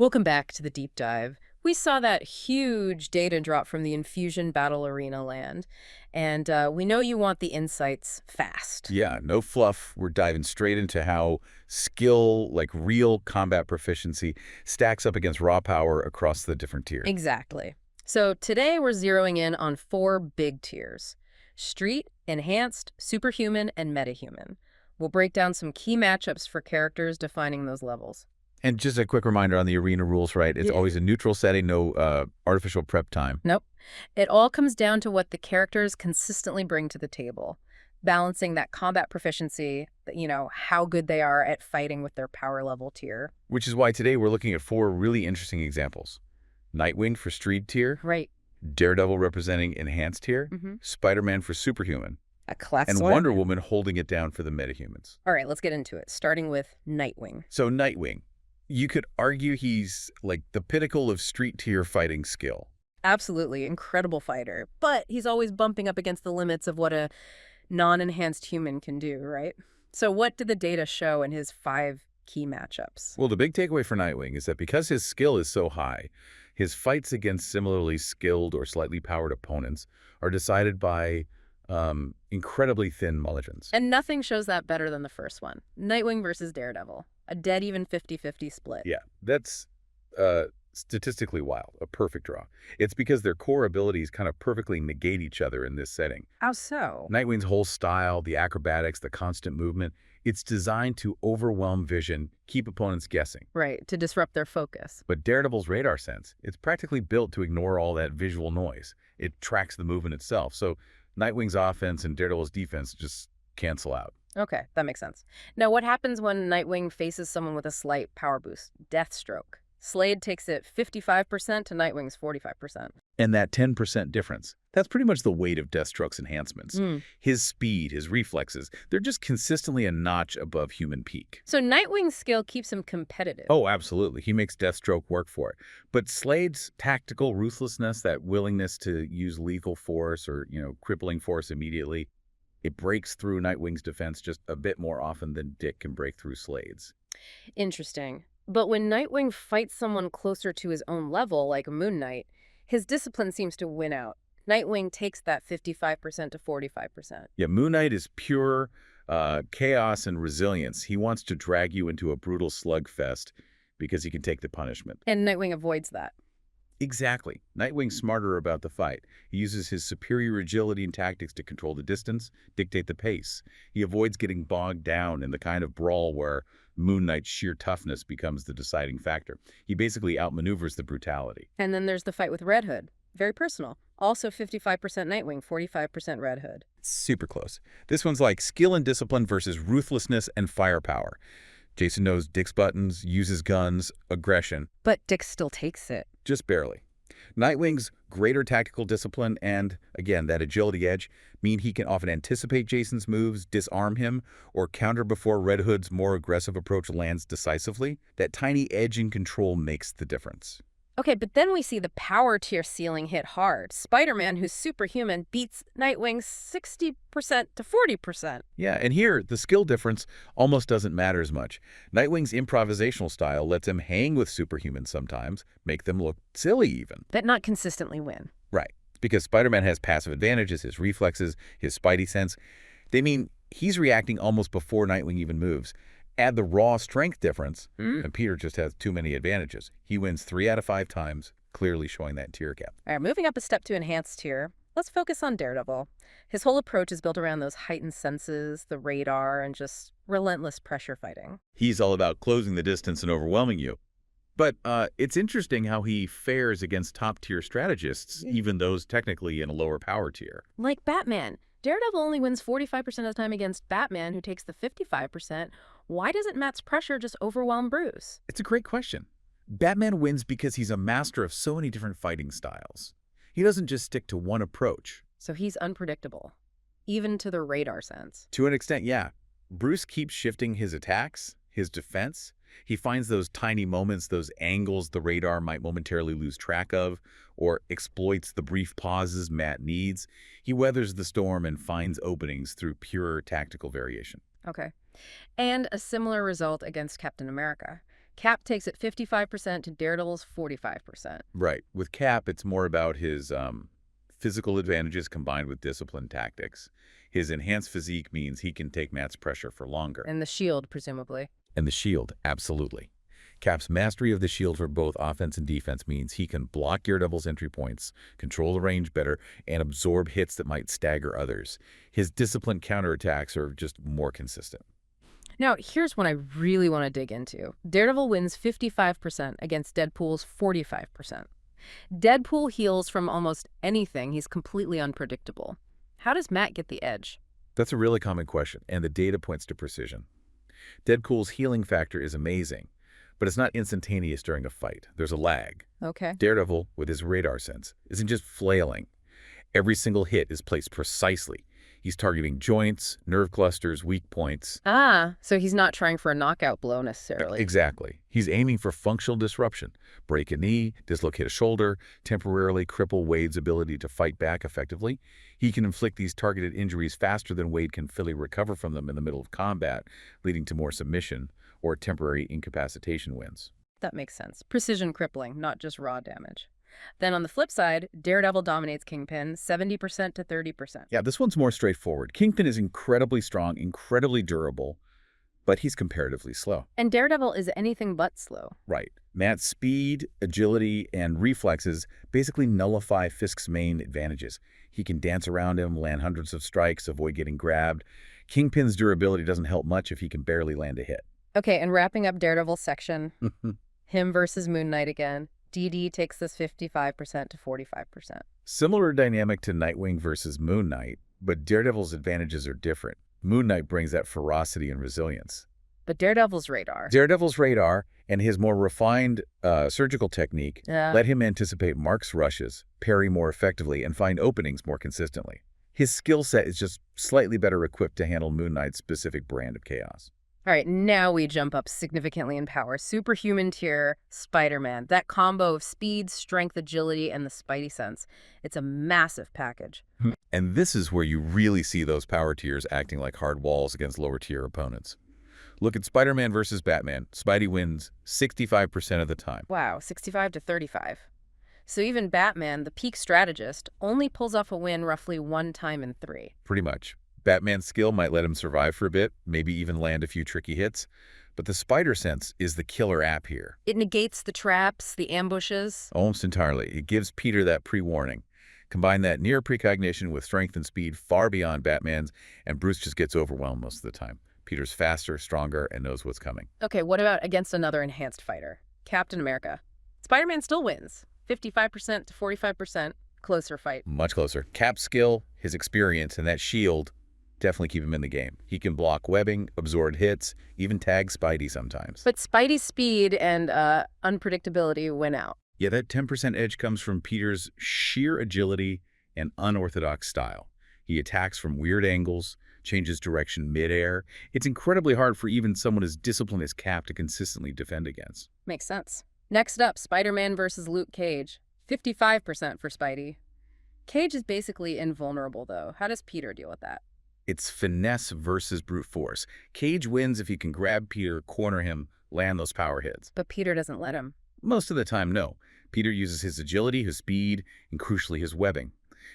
Welcome back to the deep dive. We saw that huge data drop from the Infusion Battle Arena land, and we know you want the insights fast. Yeah, no fluff. We're diving straight into how skill, like real combat proficiency, stacks up against raw power across the different tiers. Exactly. So today we're zeroing in on four big tiers: Street, Enhanced, Superhuman, and Metahuman. We'll break down some key matchups for characters defining those levels. And just a quick reminder on the arena rules, right? It's Yeah. always a neutral setting, no artificial prep time. Nope. It all comes down to what the characters consistently bring to the table, balancing that combat proficiency, how good they are at fighting with their power level tier. Which is why today we're looking at four really interesting examples. Nightwing for Street tier, Right. Daredevil representing Enhanced tier, Mm-hmm. Spider-Man for Superhuman, A class and one. Wonder Woman holding it down for the metahumans. All right, let's get into it, starting with Nightwing. So Nightwing, you could argue he's like the pinnacle of street tier fighting skill. Absolutely incredible fighter, but he's always bumping up against the limits of what a non-enhanced human can do, right? So what did the data show in his 5 key matchups? Well, the big takeaway for Nightwing is that because his skill is so high, his fights against similarly skilled or slightly powered opponents are decided by incredibly thin mulligans. And nothing shows that better than the first one. Nightwing versus Daredevil. A dead even 50-50 split. Yeah, that's statistically wild, a perfect draw. It's because their core abilities kind of perfectly negate each other in this setting. How so? Nightwing's whole style, the acrobatics, the constant movement, it's designed to overwhelm vision, keep opponents guessing. Right, to disrupt their focus. But Daredevil's radar sense, it's practically built to ignore all that visual noise. It tracks the movement itself. So Nightwing's offense and Daredevil's defense just cancel out. Okay, that makes sense. Now, what happens when Nightwing faces someone with a slight power boost? Deathstroke. Slade takes it 55% to Nightwing's 45%. And that 10% difference, that's pretty much the weight of Deathstroke's enhancements. Mm. His speed, his reflexes, they're just consistently a notch above human peak. So Nightwing's skill keeps him competitive. Oh, absolutely. He makes Deathstroke work for it. But Slade's tactical ruthlessness, that willingness to use lethal force or, crippling force immediately, it breaks through Nightwing's defense just a bit more often than Dick can break through Slade's. Interesting. But when Nightwing fights someone closer to his own level, like Moon Knight, his discipline seems to win out. Nightwing takes that 55% to 45%. Yeah, Moon Knight is pure chaos and resilience. He wants to drag you into a brutal slugfest because he can take the punishment. And Nightwing avoids that. Exactly. Nightwing's smarter about the fight. He uses his superior agility and tactics to control the distance, dictate the pace. He avoids getting bogged down in the kind of brawl where Moon Knight's sheer toughness becomes the deciding factor. He basically outmaneuvers the brutality. And then there's the fight with Red Hood. Very personal. Also 55% Nightwing, 45% Red Hood. Super close. This one's like skill and discipline versus ruthlessness and firepower. Jason knows Dick's buttons, uses guns, aggression. But Dick still takes it. Just barely. Nightwing's greater tactical discipline and, again, that agility edge mean he can often anticipate Jason's moves, disarm him, or counter before Red Hood's more aggressive approach lands decisively. That tiny edge in control makes the difference. Okay, but then we see the power tier ceiling hit hard. Spider-Man, who's superhuman, beats Nightwing 60% to 40%. Yeah, and here, the skill difference almost doesn't matter as much. Nightwing's improvisational style lets him hang with superhumans sometimes, make them look silly even. But not consistently win. Right, because Spider-Man has passive advantages, his reflexes, his spidey sense. They mean he's reacting almost before Nightwing even moves. Add the raw strength difference, and Peter just has too many advantages. He wins 3 out of 5 times, clearly showing that tier gap. All right, moving up a step to enhanced tier, let's focus on Daredevil. His whole approach is built around those heightened senses, the radar, and just relentless pressure fighting. He's all about closing the distance and overwhelming you. But it's interesting how he fares against top-tier strategists, even those technically in a lower power tier. Like Batman. Daredevil only wins 45% of the time against Batman, who takes the 55%. Why doesn't Matt's pressure just overwhelm Bruce? It's a great question. Batman wins because he's a master of so many different fighting styles. He doesn't just stick to one approach. So he's unpredictable, even to the radar sense. To an extent, yeah. Bruce keeps shifting his attacks, his defense. He finds those tiny moments, those angles the radar might momentarily lose track of, or exploits the brief pauses Matt needs. He weathers the storm and finds openings through pure tactical variation. Okay. And a similar result against Captain America. Cap takes it 55% to Daredevil's 45%. Right. With Cap, it's more about his physical advantages combined with discipline tactics. His enhanced physique means he can take Matt's pressure for longer. And the shield, presumably. And the shield, absolutely. Cap's mastery of the shield for both offense and defense means he can block Daredevil's entry points, control the range better, and absorb hits that might stagger others. His disciplined counterattacks are just more consistent. Now, here's one I really want to dig into. Daredevil wins 55% against Deadpool's 45%. Deadpool heals from almost anything. He's completely unpredictable. How does Matt get the edge? That's a really common question, and the data points to precision. Deadpool's healing factor is amazing, but it's not instantaneous during a fight. There's a lag. Okay. Daredevil, with his radar sense, isn't just flailing. Every single hit is placed precisely. He's targeting joints, nerve clusters, weak points. Ah, so he's not trying for a knockout blow necessarily. Exactly. He's aiming for functional disruption. Break a knee, dislocate a shoulder, temporarily cripple Wade's ability to fight back effectively. He can inflict these targeted injuries faster than Wade can fully recover from them in the middle of combat, leading to more submission or temporary incapacitation wins. That makes sense. Precision crippling, not just raw damage. Then on the flip side, Daredevil dominates Kingpin 70% to 30%. Yeah, this one's more straightforward. Kingpin is incredibly strong, incredibly durable, but he's comparatively slow. And Daredevil is anything but slow. Right. Matt's speed, agility, and reflexes basically nullify Fisk's main advantages. He can dance around him, land hundreds of strikes, avoid getting grabbed. Kingpin's durability doesn't help much if he can barely land a hit. Okay, and wrapping up Daredevil's section, him versus Moon Knight again. DD takes this 55% to 45%. Similar dynamic to Nightwing versus Moon Knight, but Daredevil's advantages are different. Moon Knight brings that ferocity and resilience. But Daredevil's radar. Daredevil's radar and his more refined surgical technique Yeah. let him anticipate Mark's rushes, parry more effectively, and find openings more consistently. His skill set is just slightly better equipped to handle Moon Knight's specific brand of chaos. All right, now we jump up significantly in power. Superhuman tier, Spider-Man. That combo of speed, strength, agility, and the Spidey sense. It's a massive package. And this is where you really see those power tiers acting like hard walls against lower tier opponents. Look at Spider-Man versus Batman. Spidey wins 65% of the time. Wow, 65 to 35. So even Batman, the peak strategist, only pulls off a win roughly 1 time in 3. Pretty much. Batman's skill might let him survive for a bit, maybe even land a few tricky hits, but the spider sense is the killer app here. It negates the traps, the ambushes. Almost entirely. It gives Peter that pre-warning. Combine that near precognition with strength and speed far beyond Batman's, and Bruce just gets overwhelmed most of the time. Peter's faster, stronger, and knows what's coming. Okay, what about against another enhanced fighter? Captain America. Spider-Man still wins. 55% to 45%. Closer fight. Much closer. Cap's skill, his experience, and that shield definitely keep him in the game. He can block webbing, absorb hits, even tag Spidey sometimes. But Spidey's speed and unpredictability win out. Yeah, that 10% edge comes from Peter's sheer agility and unorthodox style. He attacks from weird angles, changes direction midair. It's incredibly hard for even someone as disciplined as Cap to consistently defend against. Makes sense. Next up, Spider-Man versus Luke Cage. 55% for Spidey. Cage is basically invulnerable, though. How does Peter deal with that? It's finesse versus brute force. Cage wins if you can grab Peter, corner him, land those power hits. But Peter doesn't let him. Most of the time, no. Peter uses his agility, his speed, and crucially his webbing.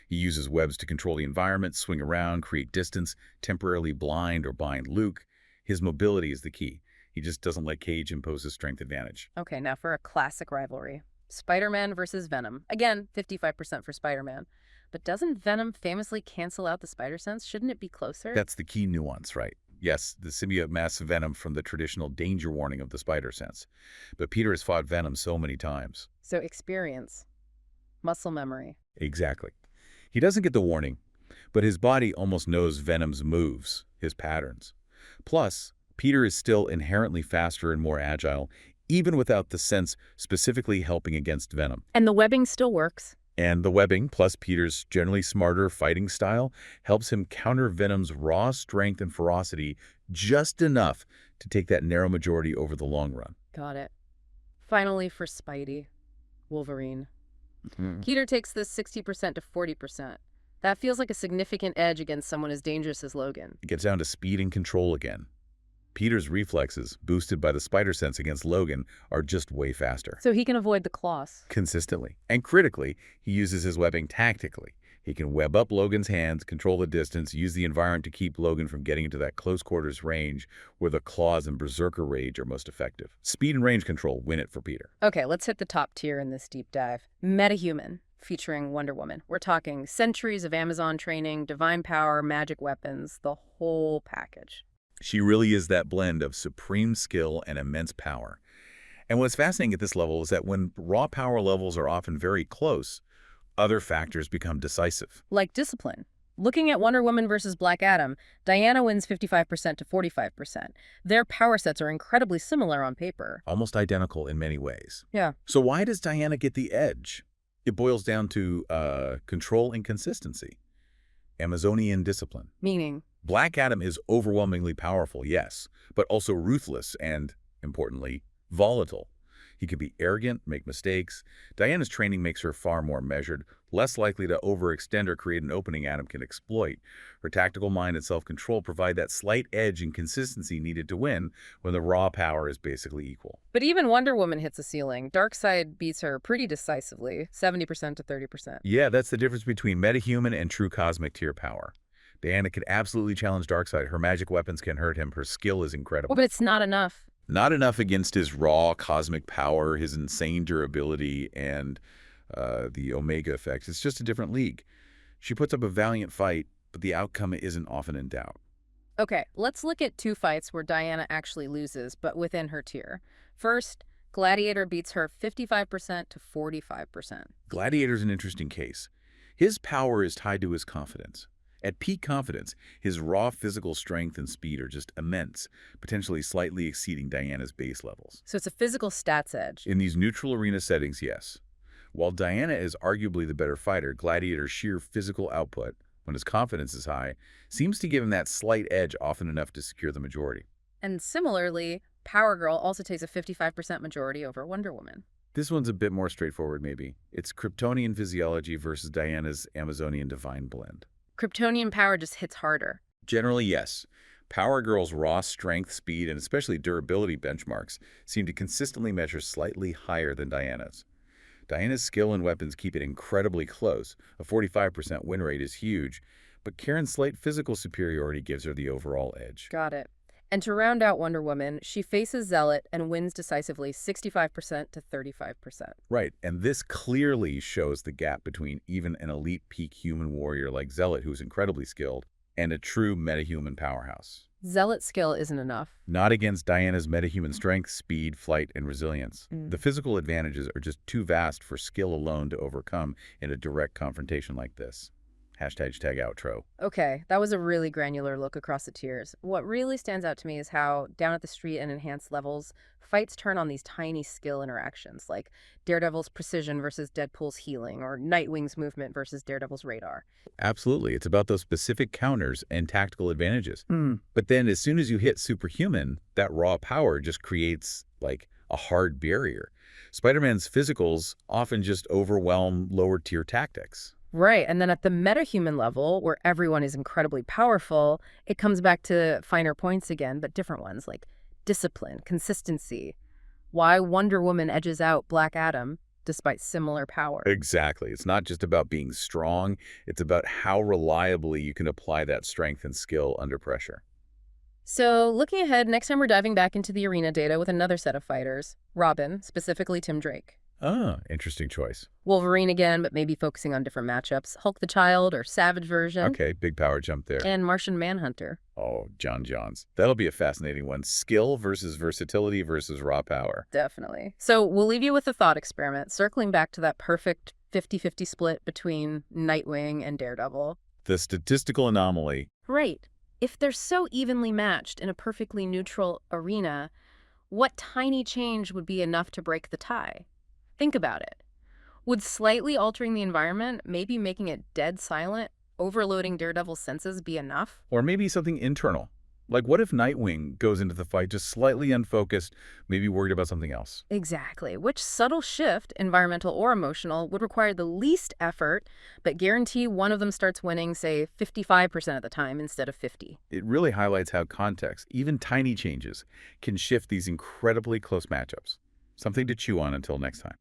He uses webs to control the environment, swing around, create distance, temporarily blind or bind Luke. His mobility is the key. He just doesn't let Cage impose his strength advantage. Okay, now for a classic rivalry. Spider-Man versus Venom. Again, 55% for Spider-Man. But doesn't Venom famously cancel out the spider sense? Shouldn't it be closer? That's the key nuance, right? Yes, the symbiote masks Venom from the traditional danger warning of the spider sense. But Peter has fought Venom so many times. So experience. Muscle memory. Exactly. He doesn't get the warning, but his body almost knows Venom's moves, his patterns. Plus, Peter is still inherently faster and more agile, even without the sense specifically helping against Venom. And the webbing still works. And the webbing, plus Peter's generally smarter fighting style, helps him counter Venom's raw strength and ferocity just enough to take that narrow majority over the long run. Got it. Finally, for Spidey. Wolverine. Peter takes this 60% to 40%. That feels like a significant edge against someone as dangerous as Logan. It gets down to speed and control again. Peter's reflexes, boosted by the spider sense against Logan, are just way faster. So he can avoid the claws. Consistently. And critically, he uses his webbing tactically. He can web up Logan's hands, control the distance, use the environment to keep Logan from getting into that close quarters range where the claws and berserker rage are most effective. Speed and range control win it for Peter. Okay, let's hit the top tier in this deep dive. Metahuman, featuring Wonder Woman. We're talking centuries of Amazon training, divine power, magic weapons, the whole package. She really is that blend of supreme skill and immense power. And what's fascinating at this level is that when raw power levels are often very close, other factors become decisive. Like discipline. Looking at Wonder Woman versus Black Adam, Diana wins 55% to 45%. Their power sets are incredibly similar on paper. Almost identical in many ways. Yeah. So why does Diana get the edge? It boils down to control and consistency. Amazonian discipline. Meaning? Black Adam is overwhelmingly powerful, yes, but also ruthless and, importantly, volatile. He can be arrogant, make mistakes. Diana's training makes her far more measured, less likely to overextend or create an opening Adam can exploit. Her tactical mind and self-control provide that slight edge and consistency needed to win when the raw power is basically equal. But even Wonder Woman hits a ceiling. Darkseid beats her pretty decisively, 70% to 30%. Yeah, that's the difference between metahuman and true cosmic tier power. Diana could absolutely challenge Darkseid. Her magic weapons can hurt him. Her skill is incredible. Well, but it's not enough. Not enough against his raw cosmic power, his insane durability, and the Omega effects. It's just a different league. She puts up a valiant fight, but the outcome isn't often in doubt. Okay, let's look at two fights where Diana actually loses, but within her tier. First, Gladiator beats her 55% to 45%. Gladiator's an interesting case. His power is tied to his confidence. At peak confidence, his raw physical strength and speed are just immense, potentially slightly exceeding Diana's base levels. So it's a physical stats edge. In these neutral arena settings, yes. While Diana is arguably the better fighter, Gladiator's sheer physical output, when his confidence is high, seems to give him that slight edge often enough to secure the majority. And similarly, Power Girl also takes a 55% majority over Wonder Woman. This one's a bit more straightforward, maybe. It's Kryptonian physiology versus Diana's Amazonian divine blend. Kryptonian power just hits harder. Generally, yes. Power Girl's raw strength, speed, and especially durability benchmarks seem to consistently measure slightly higher than Diana's. Diana's skill and weapons keep it incredibly close. A 45% win rate is huge, but Karen's slight physical superiority gives her the overall edge. Got it. And to round out Wonder Woman, she faces Zealot and wins decisively 65% to 35%. Right, and this clearly shows the gap between even an elite peak human warrior like Zealot, who's incredibly skilled, and a true metahuman powerhouse. Zealot's skill isn't enough. Not against Diana's metahuman strength, speed, flight, and resilience. The physical advantages are just too vast for skill alone to overcome in a direct confrontation like this. #outro. Okay, that was a really granular look across the tiers. What really stands out to me is how, down at the street and enhanced levels, fights turn on these tiny skill interactions, like Daredevil's precision versus Deadpool's healing, or Nightwing's movement versus Daredevil's radar. Absolutely. It's about those specific counters and tactical advantages. But then as soon as you hit superhuman, that raw power just creates, like, a hard barrier. Spider-Man's physicals often just overwhelm lower-tier tactics. Right, and then at the metahuman level, where everyone is incredibly powerful, it comes back to finer points again, but different ones, like discipline, consistency. Why Wonder Woman edges out Black Adam despite similar power. Exactly. It's not just about being strong. It's about how reliably you can apply that strength and skill under pressure. So, looking ahead, next time we're diving back into the arena data with another set of fighters. Robin, specifically Tim Drake. Ah, interesting choice. Wolverine again, but maybe focusing on different matchups. Hulk the Child or Savage version. Okay, big power jump there. And Martian Manhunter. Oh, John Johns. That'll be a fascinating one. Skill versus versatility versus raw power. Definitely. So we'll leave you with a thought experiment, circling back to that perfect 50-50 split between Nightwing and Daredevil. The statistical anomaly. Right. If they're so evenly matched in a perfectly neutral arena, what tiny change would be enough to break the tie? Think about it. Would slightly altering the environment, maybe making it dead silent, overloading Daredevil's senses be enough? Or maybe something internal. Like, what if Nightwing goes into the fight just slightly unfocused, maybe worried about something else? Exactly. Which subtle shift, environmental or emotional, would require the least effort, but guarantee one of them starts winning, say, 55% of the time instead of 50? It really highlights how context, even tiny changes, can shift these incredibly close matchups. Something to chew on until next time.